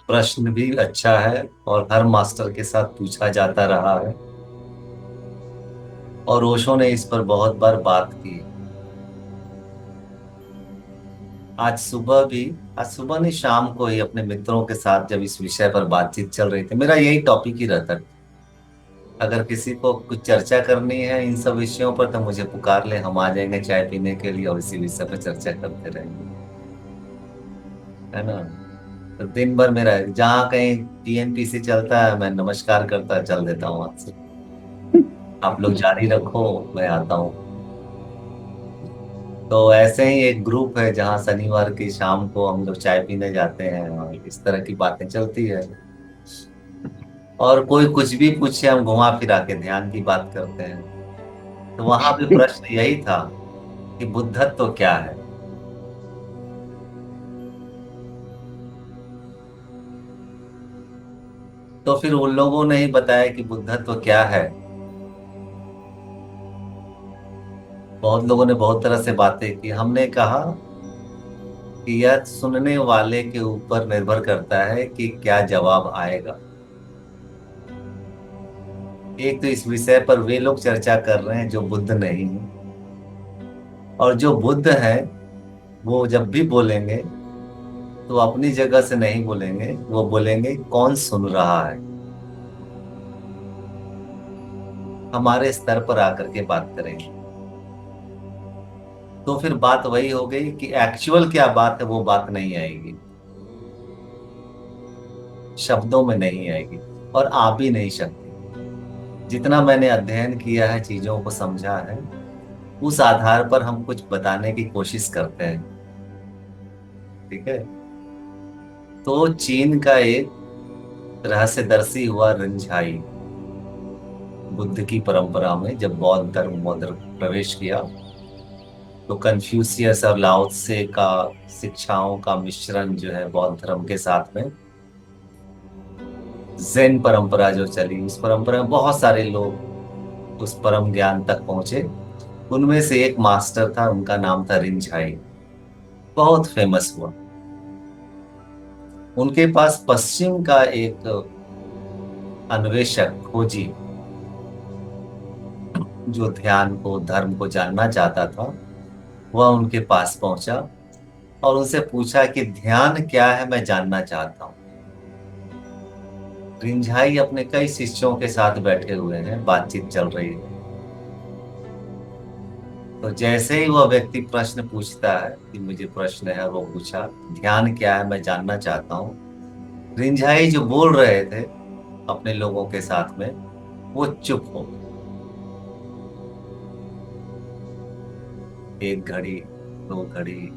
प्रश्न भी अच्छा है और हर मास्टर के साथ पूछा जाता रहा है। और ओशो ने इस पर बहुत बार बात की। आज सुबह भी आज सुबह नहीं, शाम को ही अपने मित्रों के साथ जब इस विषय पर बातचीत चल रही थी, मेरा यही टॉपिक ही रहता है। अगर किसी को कुछ चर्चा करनी है इन सब विषयों पर तो मुझे पुकार ले, हम आ जाएंगे चाय पीने के लिए और इसी विषय पर चर्चा करते रहेंगे। है ना। तो दिन भर मेरा जहाँ कहीं टीएनपीसी चलता है मैं नमस्कार करता चल देता हूँ वहां से। आप लोग जारी रखो, मैं आता हूँ। तो ऐसे ही एक ग्रुप है जहाँ शनिवार की शाम को हम लोग चाय पीने जाते हैं और इस तरह की बातें चलती है। और कोई कुछ भी पूछे हम घुमा फिरा के ध्यान की बात करते हैं। तो वहां भी प्रश्न यही था कि बुद्धत्व क्या है। तो फिर उन लोगों ने ही बताया कि बुद्धत्व क्या है। बहुत लोगों ने बहुत तरह से बातें की, हमने कहा कि यह सुनने वाले के ऊपर निर्भर करता है कि क्या जवाब आएगा। एक तो इस विषय पर वे लोग चर्चा कर रहे हैं जो बुद्ध नहीं है, और जो बुद्ध है वो जब भी बोलेंगे तो अपनी जगह से नहीं बोलेंगे, वो बोलेंगे कौन सुन रहा है, हमारे स्तर पर आकर के बात करेंगे। तो फिर बात वही हो गई कि एक्चुअल क्या बात है वो बात नहीं आएगी, शब्दों में नहीं आएगी और आ भी नहीं सकती। जितना मैंने अध्ययन किया है, चीजों को समझा है, उस आधार पर हम कुछ बताने की कोशिश करते हैं। ठीक है। तो चीन का एक रहस्यदर्शी हुआ रिंझाई, बुद्ध की परंपरा में जब बौद्ध धर्म में प्रवेश किया तो कन्फ्यूशियस और लाओत्से से का शिक्षाओं का मिश्रण जो है बौद्ध धर्म के साथ में जैन परंपरा जो चली, उस परंपरा में बहुत सारे लोग उस परम ज्ञान तक पहुंचे। उनमें से एक मास्टर था, उनका नाम था रिंझाई। बहुत फेमस हुआ। उनके पास पश्चिम का एक अन्वेषक खोजी जो ध्यान को धर्म को जानना चाहता था, वह उनके पास पहुंचा और उनसे पूछा कि ध्यान क्या है, मैं जानना चाहता हूँ। रिंझाई अपने कई शिष्यों के साथ बैठे हुए हैं, बातचीत चल रही है। तो जैसे ही वह व्यक्ति प्रश्न पूछता है कि मुझे प्रश्न है, वो पूछा ध्यान क्या है, मैं जानना चाहता हूँ। रिंझाई जो बोल रहे थे अपने लोगों के साथ में, वो चुप हो गए। एक घड़ी, दो घड़ी,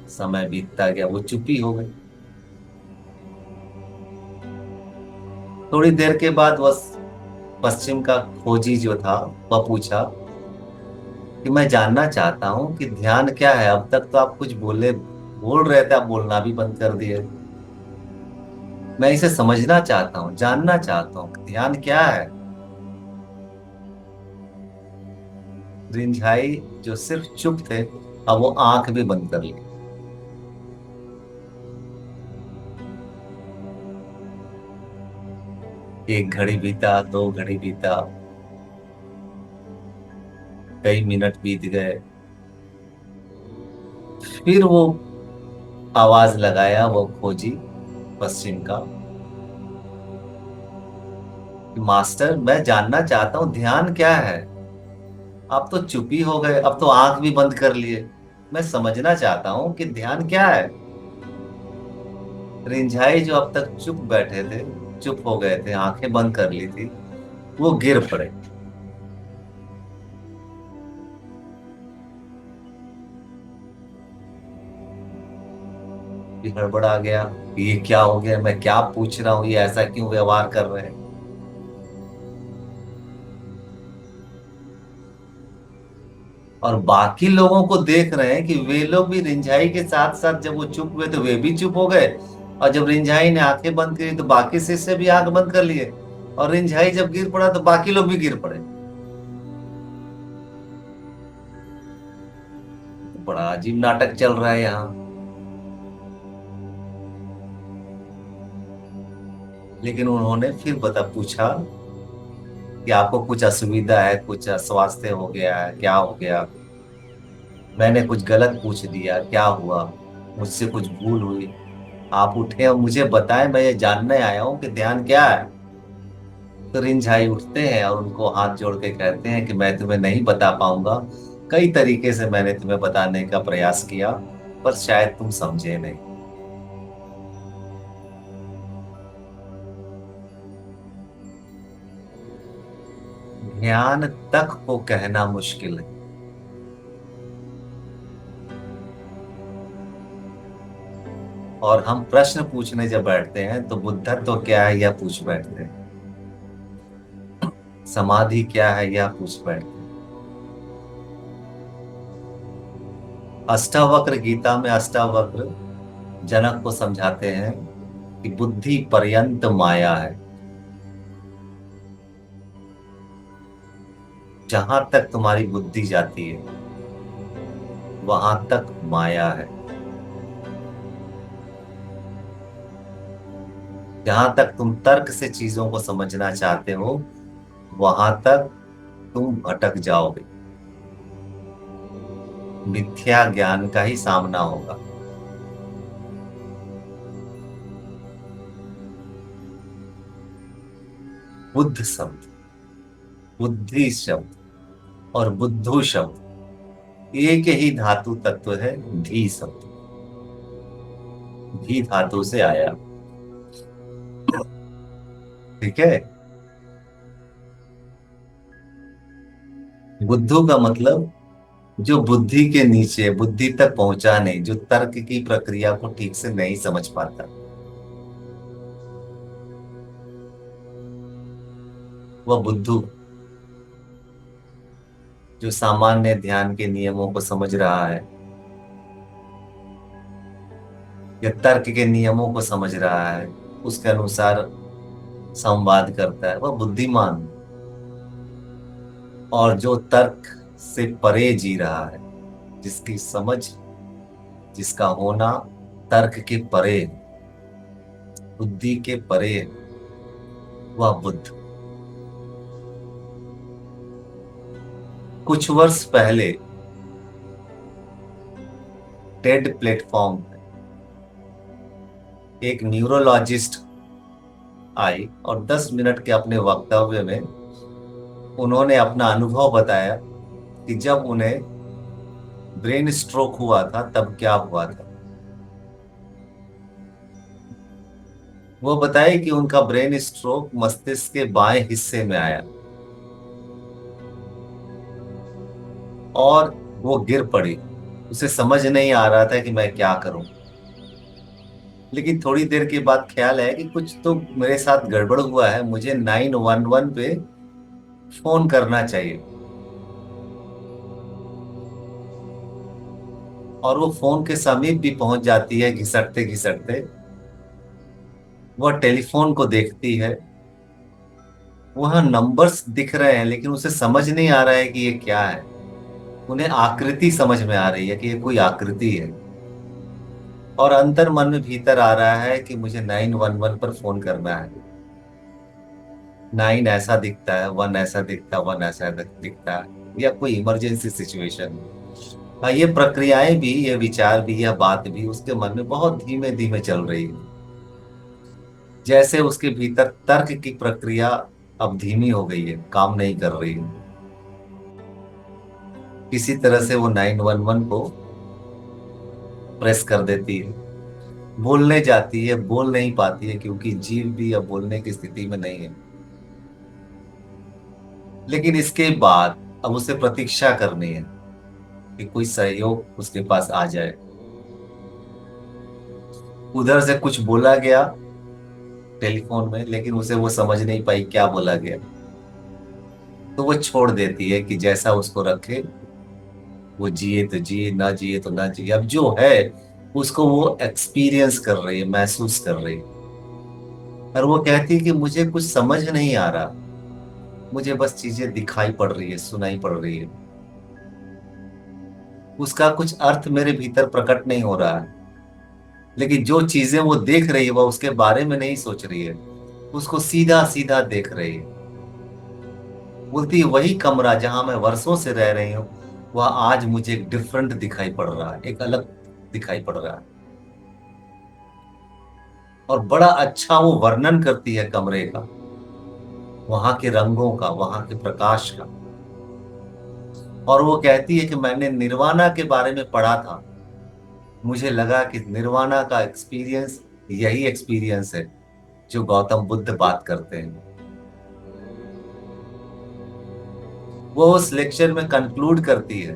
समय बीतता गया, वो चुप ही हो गए। थोड़ी देर के बाद वह पश्चिम का खोजी जो था वह पूछा कि मैं जानना चाहता हूं कि ध्यान क्या है, अब तक तो आप कुछ बोल रहे थे, आप बोलना भी बंद कर दिए। मैं इसे समझना चाहता हूँ, जानना चाहता हूँ कि ध्यान क्या है। रिंझाई जो सिर्फ चुप थे, अब वो आंख भी बंद कर ली। एक घड़ी बीता, दो घड़ी बीता, कई मिनट बीत गए। फिर वो आवाज लगाया, वो खोजी पश्चिम का, कि मास्टर मैं जानना चाहता हूँ ध्यान क्या है। आप तो चुप ही हो गए, अब तो आंख भी बंद कर लिए। मैं समझना चाहता हूँ कि ध्यान क्या है। रिंझाई जो अब तक चुप बैठे थे, चुप हो गए थे, आंखें बंद कर ली थी, वो गिर पड़े। ये गड़बड़ा गया, ये क्या हो गया, मैं क्या पूछ रहा हूँ, ये ऐसा क्यों व्यवहार कर रहे हैं। और बाकी लोगों को देख रहे हैं कि वे लोग भी रिंझाई के साथ साथ, जब वो चुप हुए तो वे भी चुप हो गए। और जब रिंझाई ने आंखें बंद करी तो बाकी शिष्य भी आंख बंद कर लिए। और रिंझाई जब गिर पड़ा तो बाकी लोग भी गिर पड़े। तो बड़ा अजीब नाटक चल रहा है यहाँ। लेकिन उन्होंने फिर बता पूछा कि आपको कुछ असुविधा है, कुछ अस्वास्थ्य हो गया है, क्या हो गया? मैंने कुछ गलत पूछ दिया, क्या हुआ? मुझसे कुछ भूल हुई? आप उठे और मुझे बताएं, मैं ये जानने आया हूं कि ध्यान क्या है। तो रिंझाई उठते हैं और उनको हाथ जोड़ के कहते हैं कि मैं तुम्हें नहीं बता पाऊंगा। कई तरीके से मैंने तुम्हें बताने का प्रयास किया, पर शायद तुम समझे नहीं। ध्यान तक को कहना मुश्किल है। और हम प्रश्न पूछने जब बैठते हैं तो बुद्धत्व तो क्या है यह पूछ बैठते हैं, समाधि क्या है यह पूछ बैठते हैं। अष्टावक्र गीता में अष्टावक्र जनक को समझाते हैं कि बुद्धि पर्यंत माया है। जहां तक तुम्हारी बुद्धि जाती है वहां तक माया है। जहां तक तुम तर्क से चीजों को समझना चाहते हो वहां तक तुम भटक जाओगे। मिथ्या ज्ञान का ही सामना होगा। बुद्ध शब्द, बुद्धि शब्द और बुद्धू शब्द एक ही धातु तत्व है। धी शब्द धी धातु से आया। ठीक है। बुद्धू का मतलब जो बुद्धि के नीचे, बुद्धि तक पहुंचा नहीं, जो तर्क की प्रक्रिया को ठीक से नहीं समझ पाता, वह बुद्धू। जो सामान्य ध्यान के नियमों को समझ रहा है या तर्क के नियमों को समझ रहा है, उसके अनुसार संवाद करता है, वह बुद्धिमान। और जो तर्क से परे जी रहा है, जिसकी समझ, जिसका होना तर्क के परे, बुद्धि के परे है, वह बुद्ध। कुछ वर्ष पहले टेड प्लेटफॉर्म पे एक न्यूरोलॉजिस्ट आई और 10 मिनट के अपने वक्तव्य में उन्होंने अपना अनुभव बताया कि जब उन्हें ब्रेन स्ट्रोक हुआ था तब क्या हुआ था। वो बताए कि उनका ब्रेन स्ट्रोक मस्तिष्क के बाएं हिस्से में आया और वो गिर पड़ी। उसे समझ नहीं आ रहा था कि मैं क्या करूं। लेकिन थोड़ी देर के बाद ख्याल है कि कुछ तो मेरे साथ गड़बड़ हुआ है, मुझे 911 पे फोन करना चाहिए। और वो फोन के समीप भी पहुंच जाती है, घिसटते घिसटते वह टेलीफोन को देखती है। वहां नंबर्स दिख रहे हैं लेकिन उसे समझ नहीं आ रहा है कि ये क्या है। उन्हें आकृति समझ में आ रही है कि ये कोई आकृति है। और अंतर मन में भीतर आ रहा है कि मुझे 911 पर फोन करना है। 9 ऐसा दिखता है, 1 ऐसा दिखता है, 1 ऐसा दिखता है, या कोई इमरजेंसी सिचुएशन। हाँ, ये प्रक्रियाएं भी, ये विचार भी, यह बात भी उसके मन में बहुत धीमे धीमे चल रही है। जैसे उसके भीतर तर्क की प्रक्रिया अब धीमी हो गई है, काम नहीं कर रही है। किसी तरह से वो 911 को प्रेस कर देती है, बोलने जाती है, बोल नहीं पाती है क्योंकि जीभ भी अब बोलने की स्थिति में नहीं है। लेकिन इसके बाद अब उसे प्रतीक्षा करनी है कि कोई सहयोग उसके पास आ जाए। उधर से कुछ बोला गया टेलीफोन में लेकिन उसे वो समझ नहीं पाई क्या बोला गया। तो वो छोड़ देती है कि जैसा उसको रखे, वो जिए तो जिए, ना जिए तो ना जिए। अब जो है उसको वो एक्सपीरियंस कर रही है, महसूस कर रही है। और वो कहती है कि मुझे कुछ समझ नहीं आ रहा, मुझे बस चीजें दिखाई पड़ रही है, सुनाई पड़ रही है। उसका कुछ अर्थ मेरे भीतर प्रकट नहीं हो रहा है। लेकिन जो चीजें वो देख रही है वह उसके बारे में नहीं सोच रही है, उसको सीधा सीधा देख रही है। बोलती है वही कमरा जहां मैं वर्षों से रह रही हूँ, वह आज मुझे एक डिफरेंट दिखाई पड़ रहा है, एक अलग दिखाई पड़ रहा है। और बड़ा अच्छा वो वर्णन करती है कमरे का, वहां के रंगों का, वहां के प्रकाश का। और वो कहती है कि मैंने निर्वाणा के बारे में पढ़ा था, मुझे लगा कि निर्वाणा का एक्सपीरियंस यही एक्सपीरियंस है जो गौतम बुद्ध बात करते हैं। वो उस लेक्चर में कंक्लूड करती है,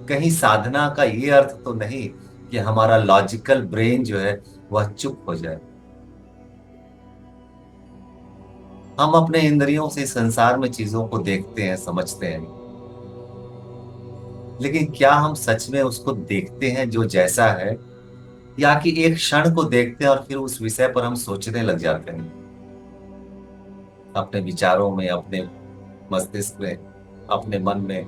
कहीं साधना का ये अर्थ तो नहीं कि हमारा लॉजिकल ब्रेन जो है वह चुप हो जाए। हम अपने इंद्रियों से संसार में चीजों को देखते हैं, समझते हैं, लेकिन क्या हम सच में उसको देखते हैं जो जैसा है, या कि एक क्षण को देखते हैं और फिर उस विषय पर हम सोचने लग जाते हैं, अपने विचारों में, अपने मस्तिष्क में, अपने मन में।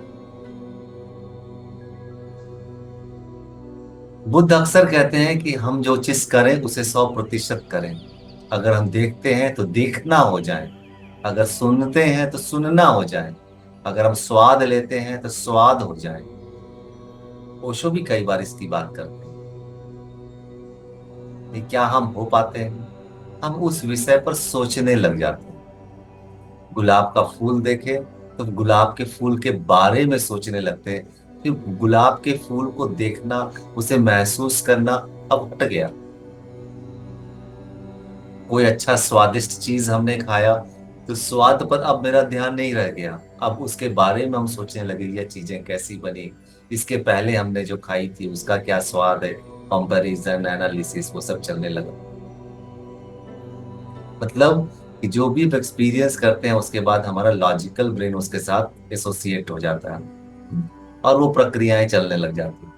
बुद्ध अक्सर कहते हैं कि हम जो चीज करें उसे 100% करें। अगर हम देखते हैं तो देखना हो जाए, अगर सुनते हैं तो सुनना हो जाए, अगर हम स्वाद लेते हैं तो स्वाद हो जाए। ओशो भी कई बार इसकी बात करते हैं कि क्या हम हो पाते हैं, हम उस विषय पर सोचने लग जाते हैं। गुलाब का फूल देखे तो गुलाब के फूल के बारे में सोचने लगते हैं, फिर गुलाब के फूल को देखना, उसे महसूस करना अब हट गया। कोई अच्छा स्वादिष्ट चीज हमने खाया तो स्वाद पर अब मेरा ध्यान नहीं रह गया, अब उसके बारे में हम सोचने लगे यह चीजें कैसी बनी, इसके पहले हमने जो खाई थी उसका क्या स्वाद है, कंपैरिजन एनालिसिस वो सब चलने लगा। मतलब कि जो भी एक्सपीरियंस करते हैं उसके बाद हमारा लॉजिकल ब्रेन उसके साथ एसोसिएट हो जाता है और वो प्रक्रियाएं चलने लग जाती हैं।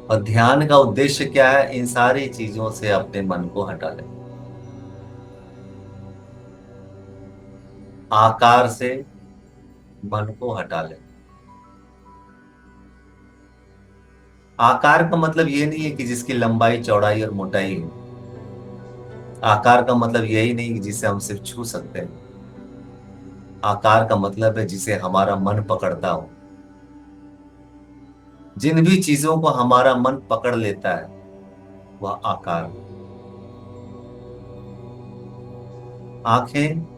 और ध्यान का उद्देश्य क्या है, इन सारी चीजों से अपने मन को हटा ले, आकार से मन को हटा ले। आकार का मतलब ये नहीं है कि जिसकी लंबाई चौड़ाई और मोटाई हो। आकार का मतलब यही नहीं कि जिसे हम सिर्फ छू सकते हैं। आकार का मतलब है जिसे हमारा मन पकड़ता हो। जिन भी चीजों को हमारा मन पकड़ लेता है वह आकार। आंखें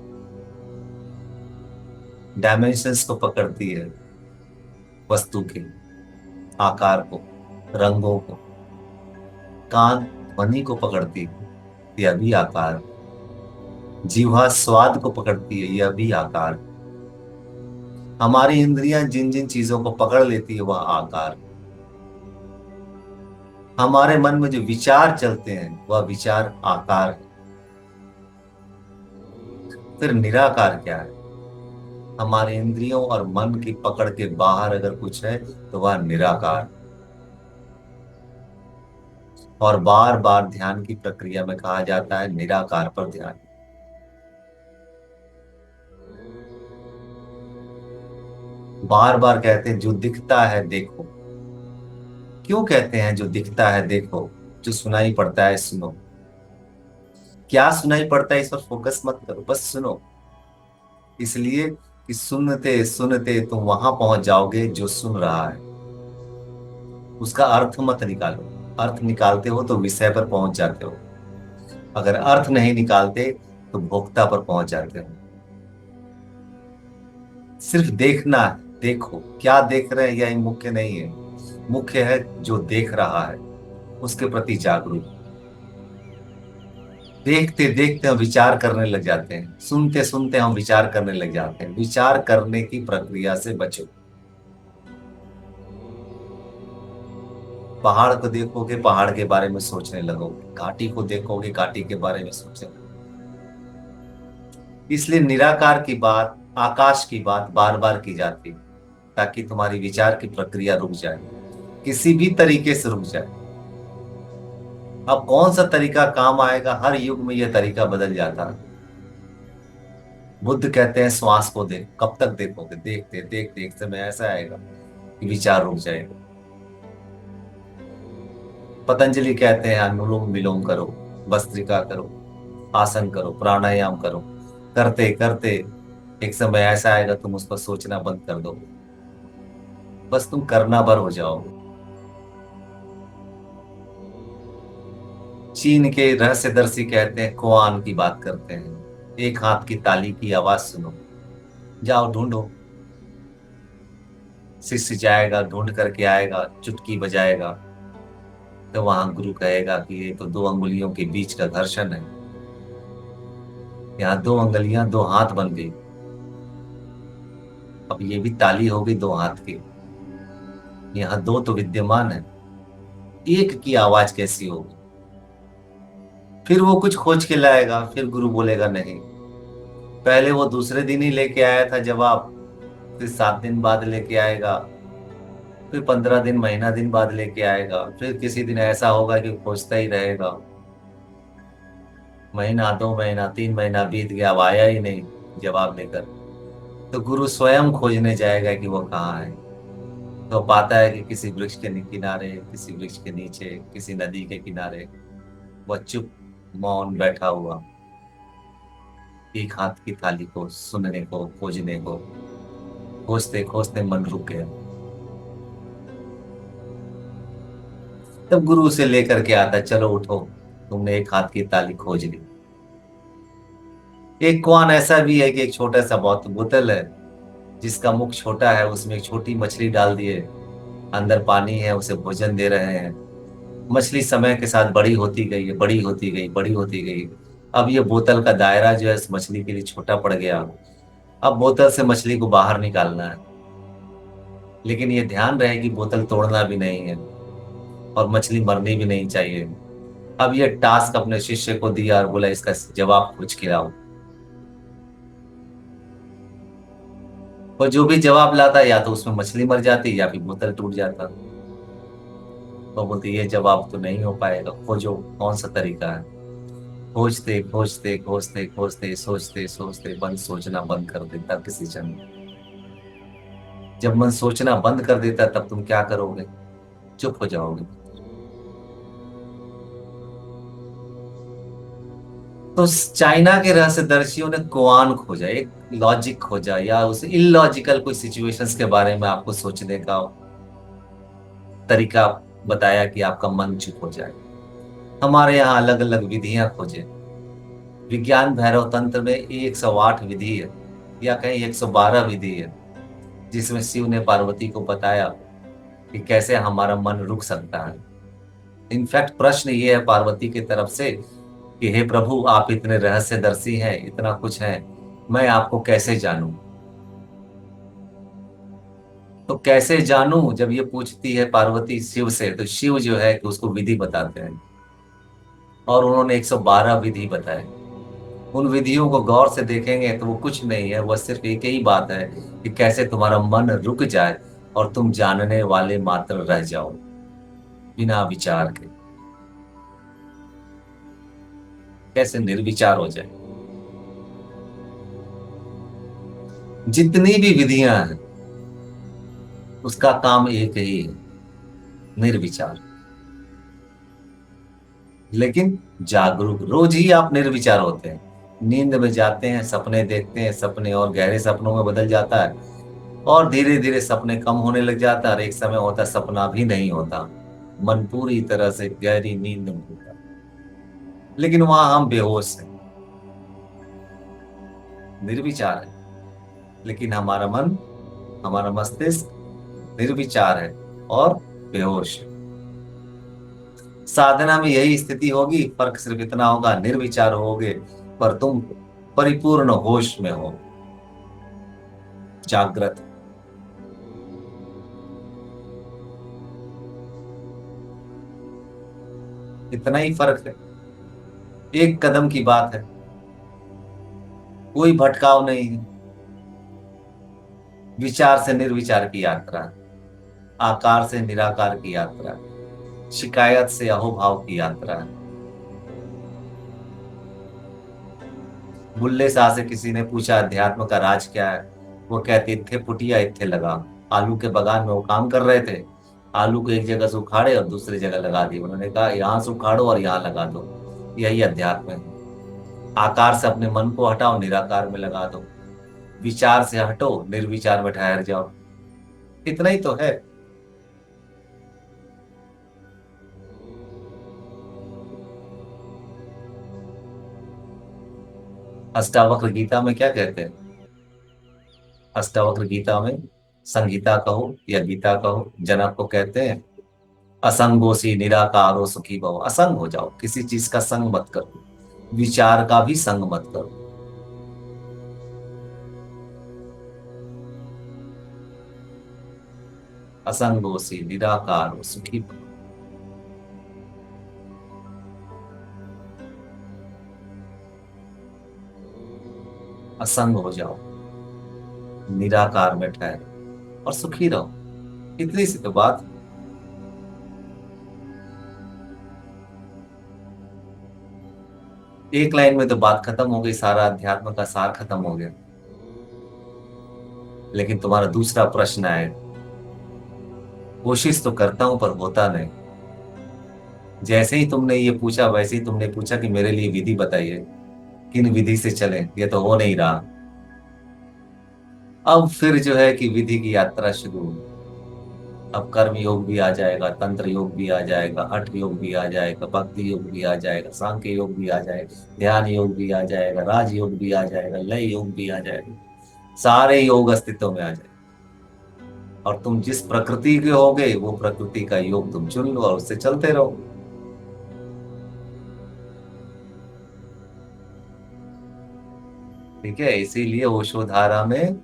डायमेंशंस को पकड़ती है, वस्तु के आकार को, रंगों को। कान ध्वनि को पकड़ती है, यह भी आकार। जीवा स्वाद को पकड़ती है, यह भी आकार। हमारी इंद्रियां जिन जिन चीजों को पकड़ लेती है वह आकार। हमारे मन में जो विचार चलते हैं वह विचार आकार है। फिर निराकार क्या है, हमारे इंद्रियों और मन की पकड़ के बाहर अगर कुछ है तो वह निराकार। और बार बार ध्यान की प्रक्रिया में कहा जाता है निराकार पर ध्यान। बार बार कहते हैं जो दिखता है देखो। क्यों कहते हैं जो दिखता है देखो, जो सुनाई पड़ता है सुनो। क्या सुनाई पड़ता है इस पर फोकस मत करो, बस सुनो। इसलिए कि सुनते सुनते तुम वहां पहुंच जाओगे जो सुन रहा है। उसका अर्थ मत निकालो, अर्थ निकालते हो तो विषय पर पहुंच जाते हो, अगर अर्थ नहीं निकालते तो भोक्ता पर पहुंच जाते हो। सिर्फ देखना है, देखो क्या देख रहे हैं यह मुख्य नहीं है। मुख्य है जो देख रहा है उसके प्रति जागरूक। देखते देखते हम विचार करने लग जाते हैं, सुनते सुनते हम विचार करने लग जाते हैं। विचार करने की प्रक्रिया से बचो। पहाड़ को देखोगे पहाड़ के बारे में सोचने लगोगे, घाटी को देखोगे घाटी के बारे में सोचने लगोगे। इसलिए निराकार की बात, आकाश की बात बार बार की जाती है ताकि तुम्हारी विचार की प्रक्रिया रुक जाए, किसी भी तरीके से रुक जाए। अब कौन सा तरीका काम आएगा, हर युग में यह तरीका बदल जाता है। बुद्ध कहते हैं श्वास को देख, कब तक देखोगे, देखते देखते एक समय ऐसा आएगा कि विचार रुक जाएगा। पतंजलि कहते हैं अनुलोम विलोम करो, भस्त्रिका करो, आसन करो, प्राणायाम करो। करते करते एक समय ऐसा आएगा तुम उस पर सोचना बंद कर दो, बस तुम करना भर हो जाओगे। चीन के रहस्यदर्शी कहते हैं, कुआन की बात करते हैं, एक हाथ की ताली की आवाज सुनो, जाओ ढूंढो। शिष्य जाएगा, ढूंढ करके आएगा, चुटकी बजाएगा, तो वहां गुरु कहेगा कि ये तो दो अंगुलियों के बीच का घर्षण है, यहाँ दो अंगुलियां दो हाथ बन गई, अब ये भी ताली हो गई दो हाथ की, यहाँ दो तो विद्यमान है, एक की आवाज कैसी होगी। फिर वो कुछ खोज के लाएगा, फिर गुरु बोलेगा नहीं, पहले वो दूसरे दिन ही लेके आया था जवाब, फिर 7 दिन बाद लेके आएगा, फिर 15 दिन महीना दिन बाद लेके आएगा, फिर किसी दिन ऐसा होगा कि खोजता ही रहेगा। महीना, 2 महीना, 3 महीना बीत गया, अब आया ही नहीं जवाब लेकर, तो गुरु स्वयं खोजने जाएगा कि वो कहाँ है। तो पाता है कि किसी वृक्ष के किनारे, किसी वृक्ष के नीचे, किसी नदी के किनारे, वह चुप मौन बैठा हुआ, एक हाथ की थाली को सुनने को, खोजने को, खोजते खोजते मन रुक गया। तब गुरु उसे लेकर के आता, चलो उठो, तुमने एक हाथ की ताली खोज ली। एक कुआन ऐसा भी है कि एक छोटा सा बहुत बोतल है, जिसका मुख छोटा है, उसमें एक छोटी मछली डाल दिए, अंदर पानी है, उसे भोजन दे रहे हैं। मछली समय के साथ बड़ी होती गई है, बड़ी होती गई, बड़ी होती गई। अब ये बोतल का दायरा जो है इस मछली के लिए छोटा पड़ गया। अब बोतल से मछली को बाहर निकालना है, लेकिन ये ध्यान रहे कि बोतल तोड़ना भी नहीं है और मछली मरनी भी नहीं चाहिए। अब ये टास्क अपने शिष्य को दिया और बोला इसका जवाब खोज के लाओ। और जो भी जवाब लाता या तो उसमें मछली मर जाती या फिर बोतल टूट जाता। तो बोलते ये जवाब तो नहीं हो पाएगा, खोजो कौन सा तरीका है। खोजते खोजते खोजते खोजते, सोचते सोचते मन सोचना बंद कर देता किसी क्षण में। जब मन सोचना बंद कर देता तब तुम क्या करोगे? चुप हो जाओगे। तो चाइना के रहस्यदर्शियों ने कुआन खोजा, एक लॉजिक खोजा या उस इलॉजिकल कोई सिचुएशंस के बारे में आपको सोचने का तरीका बताया कि आपका मन चुप हो जाए। हमारे यहाँ अलग अलग विधियां खोजे। विज्ञान भैरव तंत्र में 108 विधि है, या कहीं 112 विधि है, जिसमें शिव ने पार्वती को बताया कि कैसे हमारा मन रुक सकता है। इनफैक्ट प्रश्न ये है पार्वती की तरफ से कि हे प्रभु, आप इतने रहस्यदर्शी हैं, इतना कुछ है, मैं आपको कैसे जानूं? तो कैसे जानूं जब ये पूछती है पार्वती शिव से, तो शिव जो है कि उसको विधि बताते हैं, और उन्होंने 112 विधि बताए। उन विधियों को गौर से देखेंगे तो वो कुछ नहीं है, वह सिर्फ एक ही बात है कि कैसे तुम्हारा मन रुक जाए और तुम जानने वाले मात्र रह जाओ, बिना विचार के, कैसे निर्विचार हो जाए। जितनी भी विधियां हैं उसका काम एक ही है, निर्विचार। लेकिन जागरूक, रोज ही आप निर्विचार होते हैं, नींद में जाते हैं, सपने देखते हैं, सपने और गहरे सपनों में बदल जाता है, और धीरे धीरे सपने कम होने लग जाता है, और एक समय होता है सपना भी नहीं होता, मन पूरी तरह से गहरी नींद में होता है। लेकिन वहां हम बेहोश हैं, निर्विचार है, लेकिन हमारा मन, हमारा मस्तिष्क निर्विचार है और बेहोश है। साधना में यही स्थिति होगी, फर्क सिर्फ इतना होगा, निर्विचार होगे पर तुम परिपूर्ण होश में हो, जागृत। इतना ही फर्क है, एक कदम की बात है, कोई भटकाव नहीं है। विचार से निर्विचार की यात्रा, आकार से निराकार की यात्रा, शिकायत से अहोभाव की यात्रा है। बुल्ले शाह से किसी ने पूछा अध्यात्म का राज क्या है, वो कहते इत्थे पुटिया इत्थे लगा। आलू के बगान में वो काम कर रहे थे, आलू को एक जगह से उखाड़े और दूसरी जगह लगा दिए, उन्होंने कहा यहाँ से उखाड़ो और यहाँ लगा दो। यही अध्यात्म है। आकार से अपने मन को हटाओ, निराकार में लगा दो। विचार से हटो, निर्विचार में ठहर जाओ। इतना ही तो है। अष्टावक्र गीता में क्या कहते हैं? अष्टावक्र गीता में, संगीता कहो या गीता कहो, जनक को कहते हैं असंगोसी निराकारो सुखी भव। असंग हो जाओ, किसी चीज का संग मत करो, विचार का भी संग मत करो। असंगोसी निराकारो सुखी भव। असंग हो जाओ, निराकार में ठहरो और सुखी रहो। इतनी सी तो बात। एक लाइन में तो बात खत्म हो गई, सारा अध्यात्म का सार खत्म हो गया। लेकिन तुम्हारा दूसरा प्रश्न है, कोशिश तो करता हूं पर होता नहीं। जैसे ही तुमने ये पूछा वैसे ही तुमने पूछा कि मेरे लिए विधि बताइए, किन विधि से चलें, ये तो हो नहीं रहा। अब फिर जो है कि विधि की यात्रा शुरू हुई। अब कर्म योग भी आ जाएगा, तंत्र योग भी आ जाएगा, हठ योग भी आ जाएगा, भक्ति योग भी आ जाएगा, सांख्य योग भी आ जाएगा, ध्यान योग भी आ जाएगा, राज योग भी आ जाएगा, लय योग भी आ जाएगा। सारे योग अस्तित्व में आ जाएंगे। और तुम जिस प्रकृति के होगे वो प्रकृति का योग तुम चुन लो और उससे चलते रहो। ठीक है, इसीलिए ओशोधारा में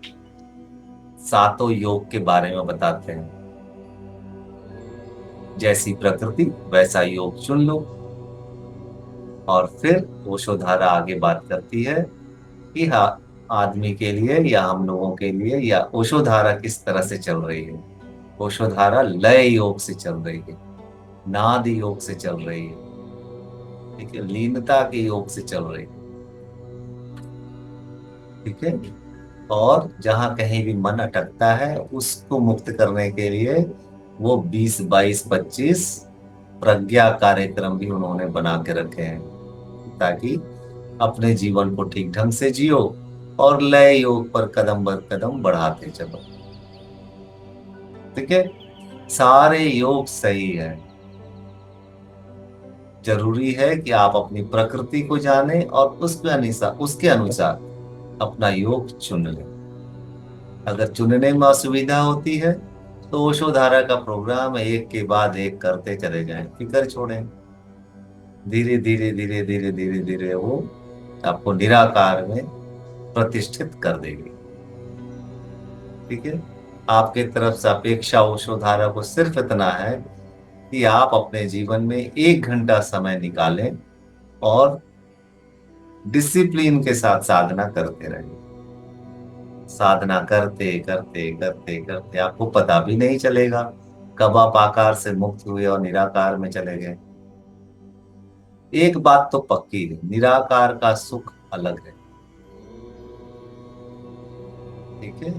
सातों योग के बारे में बताते हैं। जैसी प्रकृति वैसा योग चुन लो। और फिर ओशोधारा आगे बात करती है कि हाँ, आदमी के लिए या हम लोगों के लिए, या ओशोधारा किस तरह से चल रही है। ओशोधारा लय योग से चल रही है, नाद योग से चल रही है, ठीक है, लीनता के योग से चल रही है। ठीक है। और जहां कहीं भी मन अटकता है उसको मुक्त करने के लिए वो 20, 22, 25 प्रज्ञा कार्यक्रम भी उन्होंने बना के रखे हैं, ताकि अपने जीवन को ठीक ढंग से जियो और लय योग पर कदम बर कदम बढ़ाते चलो। ठीक है। सारे योग सही है। जरूरी है कि आप अपनी प्रकृति को जाने और उसके अनुसार अपना योग चुन लें। अगर चुनने में असुविधा होती है तो ओशो धारा का प्रोग्राम है, एक के बाद एक करते चले जाएं, फिक्र छोड़ें। धीरे धीरे धीरे धीरे धीरे धीरे वो आपको निराकार में प्रतिष्ठित कर देगी। ठीक है। आपके तरफ से अपेक्षा ओशो धारा को सिर्फ इतना है कि आप अपने जीवन में 1 घंटा समय निकालें और डिसिप्लिन के साथ साधना करते रहें। साधना करते करते करते करते आपको पता भी नहीं चलेगा कब आप आकार से मुक्त हुए और निराकार में चले गए। एक बात तो पक्की है, निराकार का सुख अलग है। ठीक है।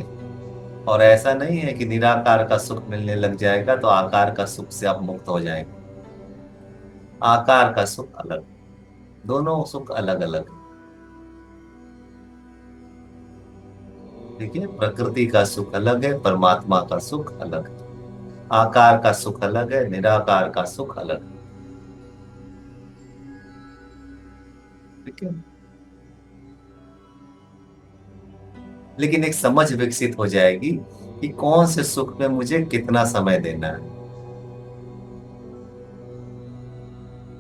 और ऐसा नहीं है कि निराकार का सुख मिलने लग जाएगा तो आकार का सुख से आप मुक्त हो जाएंगे। आकार का सुख अलग, दोनों सुख अलग अलग है। ठीक है। प्रकृति का सुख अलग है, परमात्मा का सुख अलग है। आकार का सुख अलग है, निराकार का सुख अलग है। ठीक है। लेकिन एक समझ विकसित हो जाएगी कि कौन से सुख में मुझे कितना समय देना है।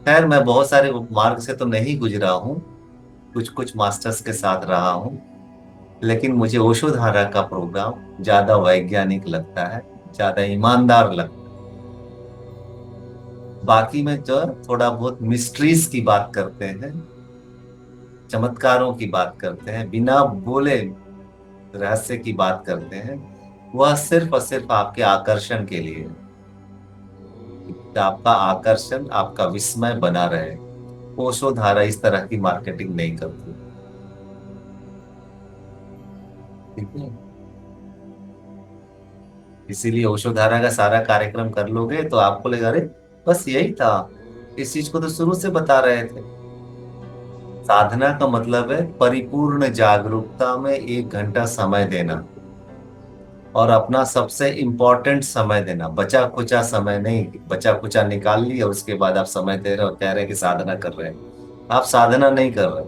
खैर, मैं बहुत सारे मार्ग से तो नहीं गुजरा हूं, कुछ कुछ मास्टर्स के साथ रहा हूं, लेकिन मुझे ओशो धारा का प्रोग्राम ज्यादा वैज्ञानिक लगता है, ज्यादा ईमानदार लगता है। बाकी में जो थोड़ा बहुत मिस्ट्रीज की बात करते हैं, चमत्कारों की बात करते हैं, बिना बोले रहस्य की बात करते हैं, वह सिर्फ और सिर्फ आपके आकर्षण के लिए है, कि आपका आकर्षण, आपका विस्मय बना रहे। ओशो धारा इस तरह की मार्केटिंग नहीं करती। ठीक है। इसीलिए ओशो धारा का सारा कार्यक्रम कर लोगे तो आपको लगेगा अरे बस यही था, इस चीज को तो शुरू से बता रहे थे। साधना का मतलब है परिपूर्ण जागरूकता में 1 घंटा समय देना, और अपना सबसे इंपॉर्टेंट समय देना। बचा खुचा समय नहीं, बचा खुचा निकाल लिया उसके बाद आप समय दे रहे हो, कह रहे हैं कि साधना कर रहे हैं। आप साधना नहीं कर रहे।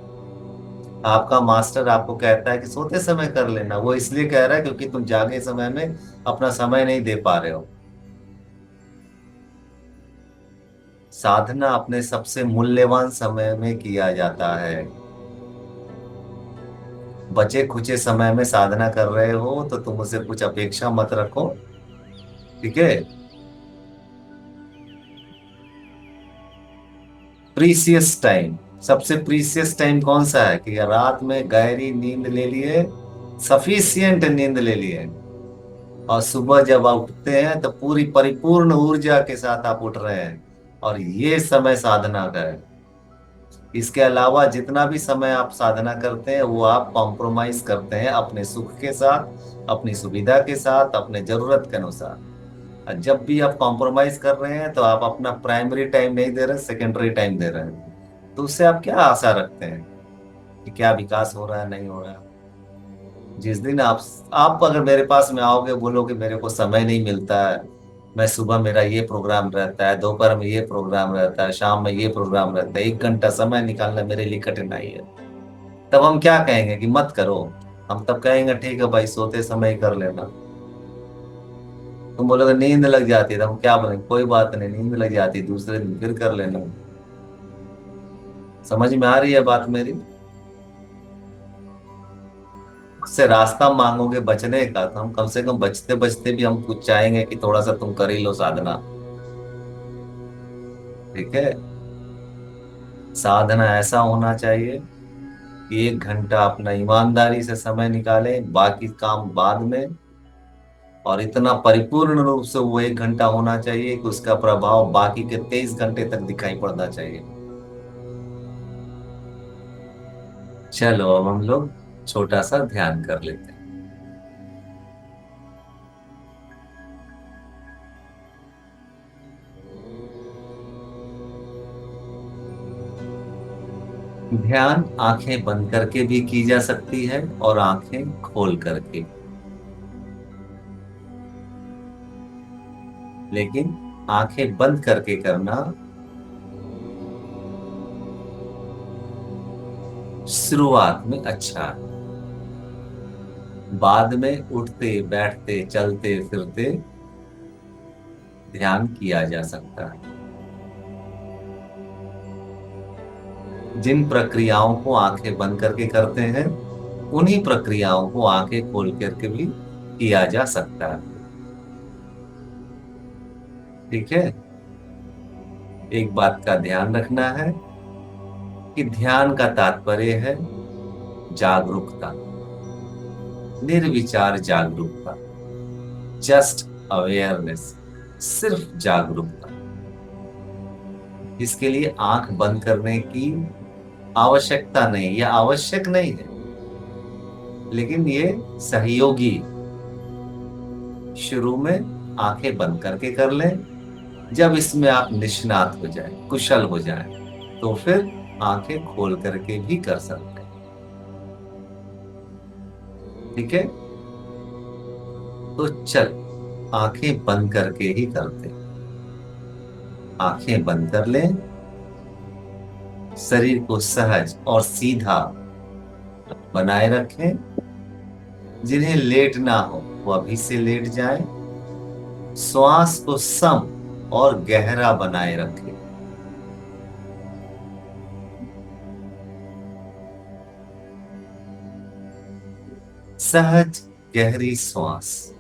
आपका मास्टर आपको कहता है कि सोते समय कर लेना, वो इसलिए कह रहा है क्योंकि तुम जागे समय में अपना समय नहीं दे पा रहे हो। साधना अपने सबसे मूल्यवान समय में किया जाता है। बचे खुचे समय में साधना कर रहे हो तो तुम उसे कुछ अपेक्षा मत रखो। ठीक है। प्रीसियस टाइम, सबसे प्रीसियस टाइम कौन सा है कि रात में गहरी नींद ले लिए, सफिशियंट नींद ले लिए, और सुबह जब आप उठते हैं तो पूरी परिपूर्ण ऊर्जा के साथ आप उठ रहे हैं, और ये समय साधना का है। इसके अलावा जितना भी समय आप साधना करते हैं वो आप कॉम्प्रोमाइज करते हैं अपने सुख के साथ, अपनी सुविधा के साथ, अपने जरूरत के अनुसार। और जब भी आप कॉम्प्रोमाइज कर रहे हैं तो आप अपना प्राइमरी टाइम नहीं दे रहे, सेकेंडरी टाइम दे रहे हैं। तो उससे आप क्या आशा रखते हैं कि क्या विकास हो रहा है, नहीं हो रहा है? जिस दिन आप अगर मेरे पास में आओगे, बोलोगे मेरे को समय नहीं मिलता है, मैं सुबह मेरा ये प्रोग्राम रहता है, दोपहर में ये प्रोग्राम रहता है, शाम में ये प्रोग्राम रहता है, 1 घंटा समय निकालना मेरे लिए कठिनाई है, तब हम क्या कहेंगे कि मत करो? हम तब कहेंगे ठीक है भाई, सोते समय ही कर लेना। तुम बोलोगे नींद लग जाती है, तो हम क्या बोलेंगे? कोई बात नहीं, नींद लग जाती है, दूसरे दिन फिर कर लेना। समझ में आ रही है बात मेरी? उससे रास्ता मांगोगे बचने का, तो हम कम से कम बचते बचते भी हम कुछ चाहेंगे कि थोड़ा सा तुम कर ही लो साधना। ठीक है। साधना ऐसा होना चाहिए कि 1 घंटा अपना ईमानदारी से समय निकाले, बाकी काम बाद में। और इतना परिपूर्ण रूप से वो 1 घंटा होना चाहिए कि उसका प्रभाव बाकी के 23 घंटे तक दिखाई पड़ना चाहिए। चलो अब हम लोग छोटा सा ध्यान कर लेते हैं। ध्यान आंखें बंद करके भी की जा सकती है और आंखें खोल करके, लेकिन आंखें बंद करके करना शुरुआत में अच्छा है। बाद में उठते बैठते चलते फिरते ध्यान किया जा सकता है। जिन प्रक्रियाओं को आंखें बंद करके करते हैं, उन्हीं प्रक्रियाओं को आंखें खोल करके भी किया जा सकता है। ठीक है। एक बात का ध्यान रखना है कि ध्यान का तात्पर्य है जागरूकता, निर्विचार जागरूकता, जस्ट अवेयरनेस, सिर्फ जागरूकता। इसके लिए आंख बंद करने की आवश्यकता नहीं, यह आवश्यक नहीं है, लेकिन ये सहयोगी। शुरू में आंखें बंद करके कर लें, जब इसमें आप निष्णात हो जाए, कुशल हो जाए, तो फिर आंखें खोल करके भी कर सकते हैं। ठीक है। तो चल, आंखें बंद करके ही करते हैं। आंखें बंद कर लें, शरीर को सहज और सीधा बनाए रखें। जिन्हें लेटना हो वो अभी से लेट जाएं। श्वास को सम और गहरा बनाए रखें। सहज गहरी श्वास।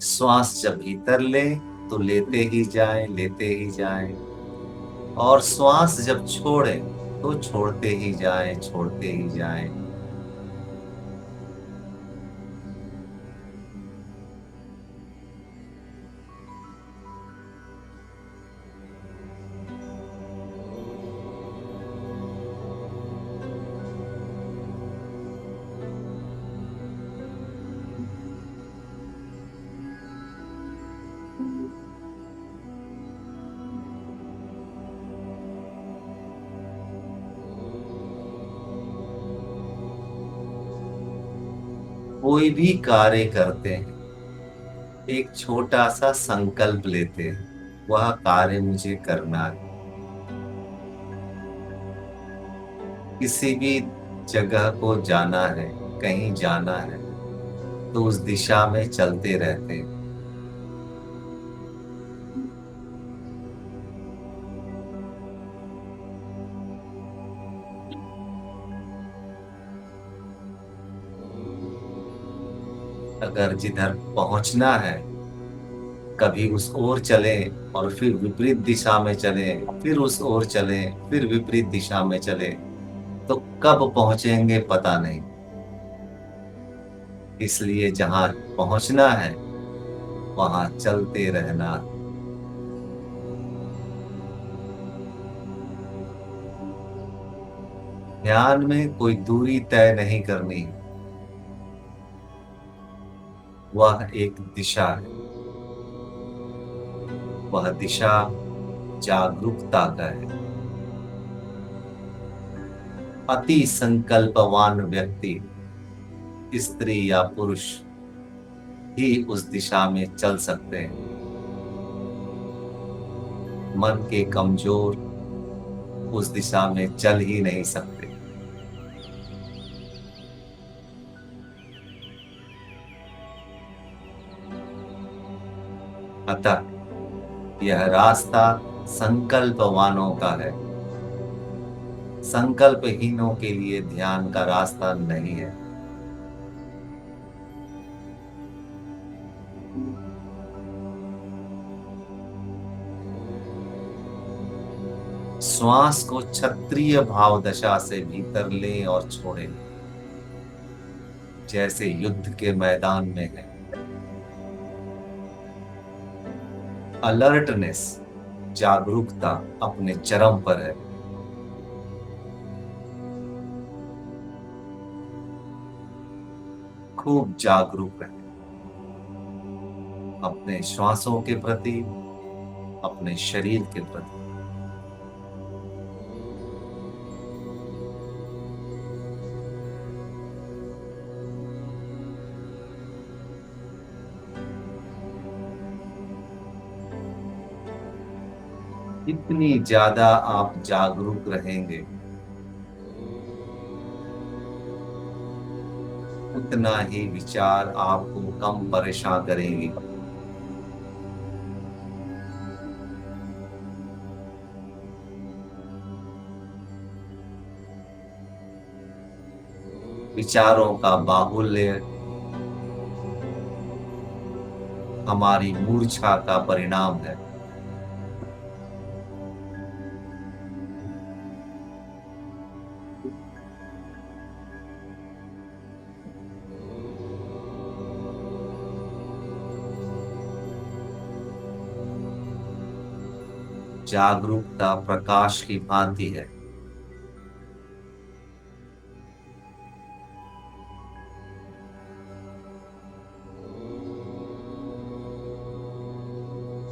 श्वास जब भीतर ले तो लेते ही जाएं, लेते ही जाएं, और श्वास जब छोड़े तो छोड़ते ही जाएं, छोड़ते ही जाएं। कोई भी कार्य करते हैं, एक छोटा सा संकल्प लेते हैं, वह कार्य मुझे करना है। किसी भी जगह को जाना है, कहीं जाना है, तो उस दिशा में चलते रहते हैं। अगर जिधर पहुंचना है, कभी उस ओर चलें और फिर विपरीत दिशा में चलें, फिर उस ओर चलें, फिर विपरीत दिशा में चलें, तो कब पहुंचेंगे पता नहीं। इसलिए जहां पहुंचना है, वहां चलते रहना। ध्यान में कोई दूरी तय नहीं करनी, वह एक दिशा है। वह दिशा जागरूकता का है। अति संकल्पवान व्यक्ति, स्त्री या पुरुष, ही उस दिशा में चल सकते हैं। मन के कमजोर उस दिशा में चल ही नहीं सकते। अतः यह रास्ता संकल्पवानों का है। संकल्पहीनों के लिए ध्यान का रास्ता नहीं है। श्वास को क्षत्रिय भाव दशा से भीतर लें और छोड़ें, जैसे युद्ध के मैदान में है। अलर्टनेस, जागरूकता अपने चरम पर है। खूब जागरूक रहें अपने श्वासों के प्रति, अपने शरीर के प्रति। जितनी ज्यादा आप जागरूक रहेंगे, उतना ही विचार आपको कम परेशान करेंगे। विचारों का बाहुल्य हमारी मूर्छा का परिणाम है। जागरूकता प्रकाश की भांति है।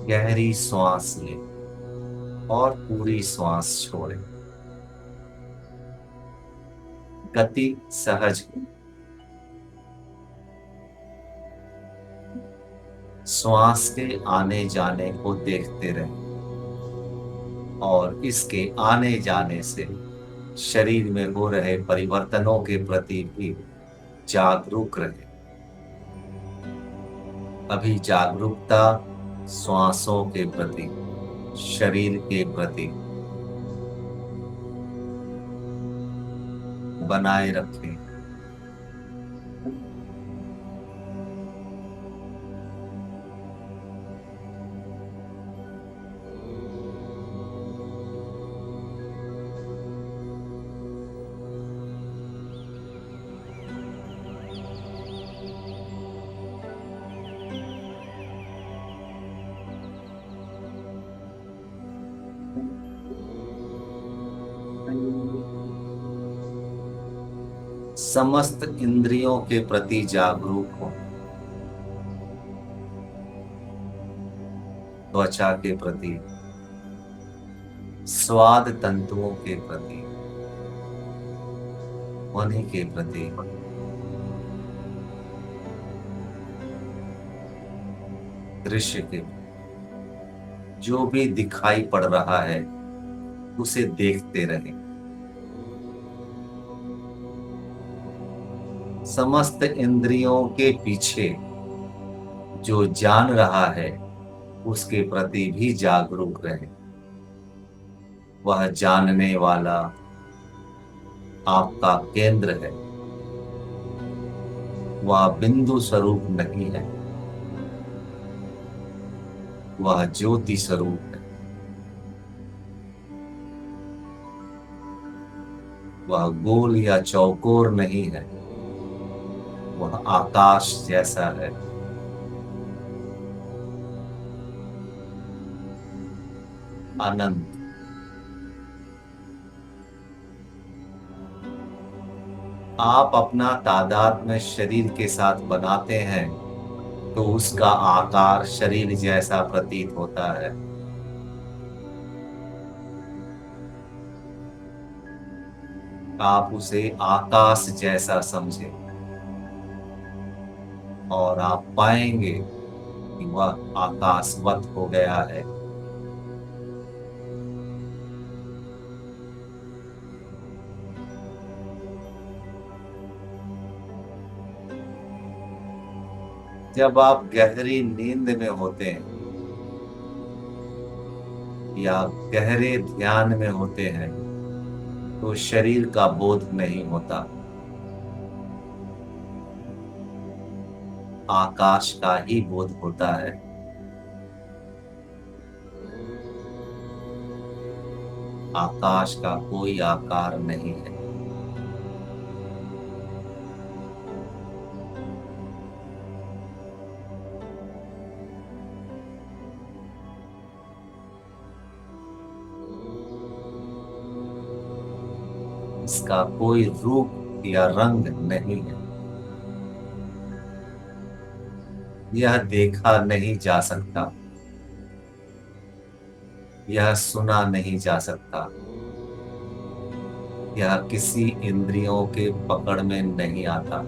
गहरी श्वास लें और पूरी श्वास छोड़ें। गति सहज हो। श्वास के आने जाने को देखते रहें और इसके आने जाने से शरीर में हो रहे परिवर्तनों के प्रति भी जागरूक रहें। अभी जागरूकता श्वासों के प्रति, शरीर के प्रति बनाए रखें। समस्त इंद्रियों के प्रति जागरूक हो। त्वचा के प्रति, स्वाद तंतुओं के प्रति, ध्वनि के प्रति, दृश्य के जो भी दिखाई पड़ रहा है उसे देखते रहें। समस्त इंद्रियों के पीछे जो जान रहा है उसके प्रति भी जागरूक रहें। वह जानने वाला आपका केंद्र है। वह बिंदु स्वरूप नहीं है, वह ज्योति स्वरूप है। वह गोल या चौकोर नहीं है, वह आकाश जैसा है। अनंत। आप अपना तादात्म्य शरीर के साथ बनाते हैं तो उसका आकार शरीर जैसा प्रतीत होता है। आप उसे आकाश जैसा समझें और आप पाएंगे कि वह आकाशवत हो गया है। जब आप गहरी नींद में होते हैं या गहरे ध्यान में होते हैं तो शरीर का बोध नहीं होता, आकाश का ही बोध होता है। आकाश का कोई आकार नहीं है। इसका कोई रूप या रंग नहीं है। यह देखा नहीं जा सकता, यह सुना नहीं जा सकता, यह किसी इंद्रियों के पकड़ में नहीं आता।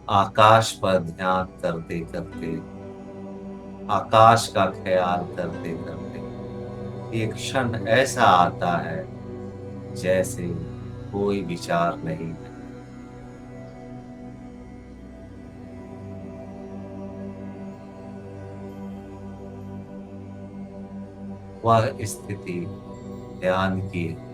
आकाश पर ध्यान करते करते, आकाश का ख्याल करते करते एक क्षण ऐसा आता है जैसे कोई विचार नहीं है। वह स्थिति ध्यान की है।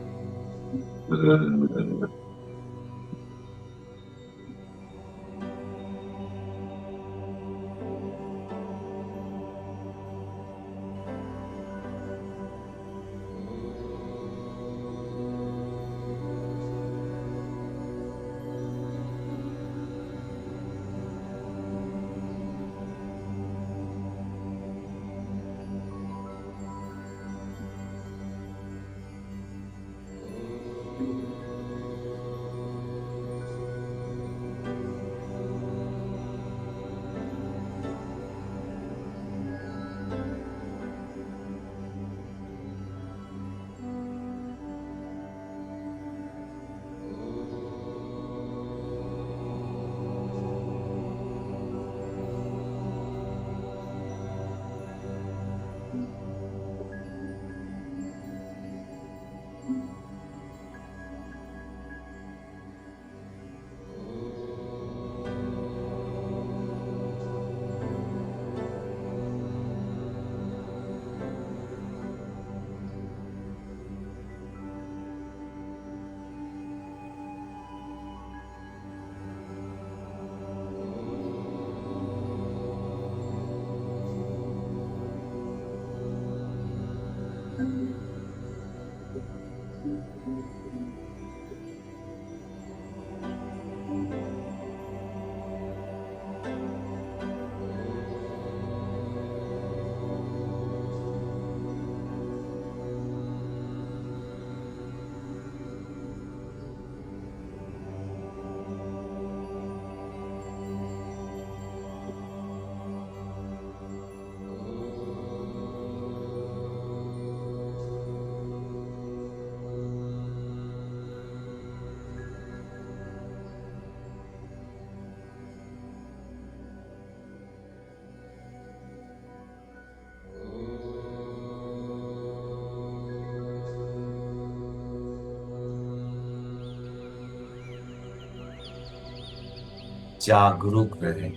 जागरूक रहे।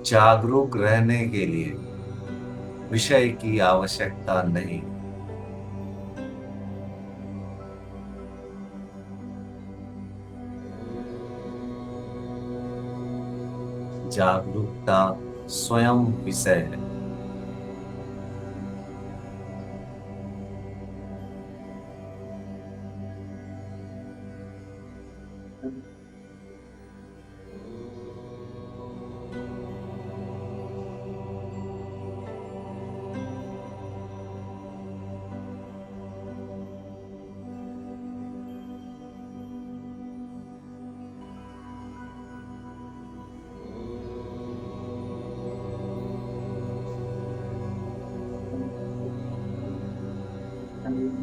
जागरूक रहने के लिए विषय की आवश्यकता नहीं। जागरूकता स्वयं विषय है।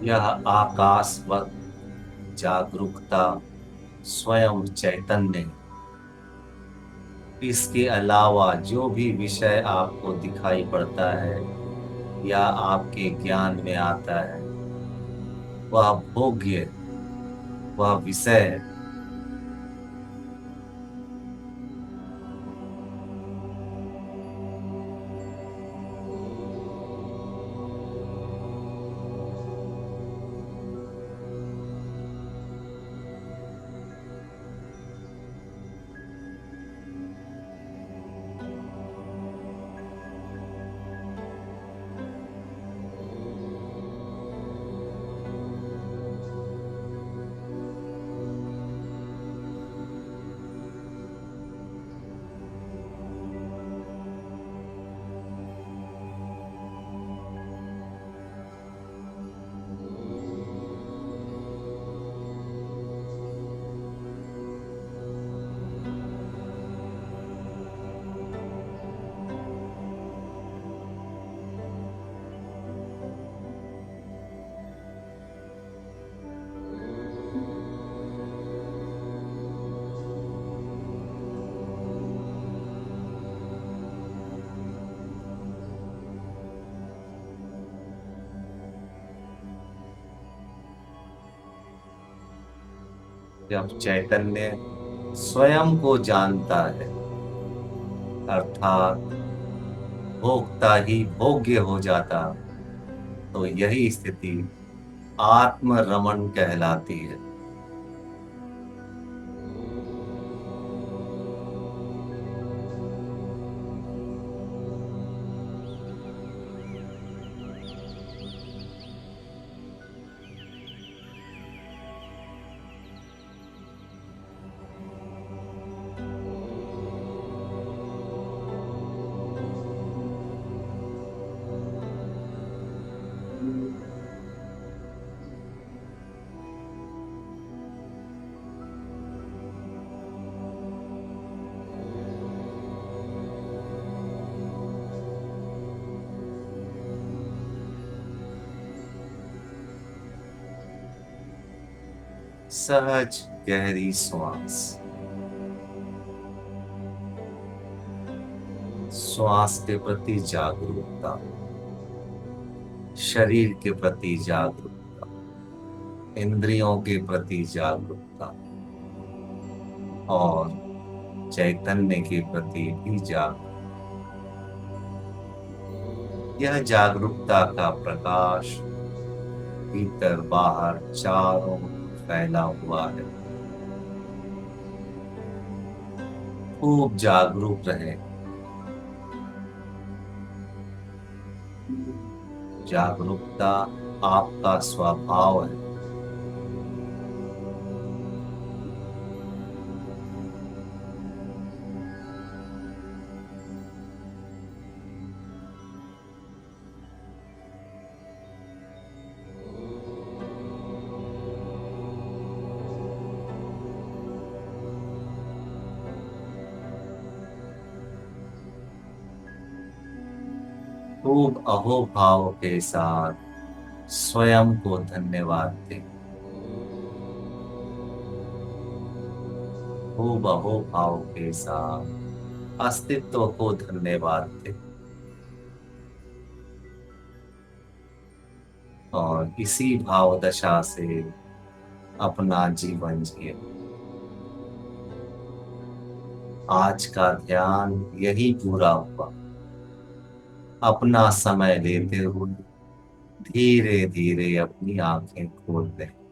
यह आकाशवत जागरूकता स्वयं चैतन्य है। इसके अलावा जो भी विषय आपको दिखाई पड़ता है या आपके ज्ञान में आता है, वह भोग्य है, वह विषय है। जब चैतन्य स्वयं को जानता है, अर्थात भोगता ही भोग्य हो जाता, तो यही स्थिति आत्मरमण कहलाती है। सहज गहरी श्वास, श्वास के प्रति जागरूकता, शरीर के प्रति जागरूकता, इंद्रियों के प्रति जागरूकता और चैतन्य के प्रति भी जागरूकता। यह जागरूकता का प्रकाश भीतर बाहर चारों ओर फैला हुआ है। खूब जागरूक रहे। जागरूकता आपका स्वभाव है। खूब अहोभाव के साथ स्वयं को धन्यवाद दें। खूब अहोभाव के साथ अस्तित्व को धन्यवाद दें। और इसी भाव दशा से अपना जीवन जिए। आज का ध्यान यही पूरा हुआ। अपना समय लेते हुए धीरे धीरे अपनी आंखें खोल दें।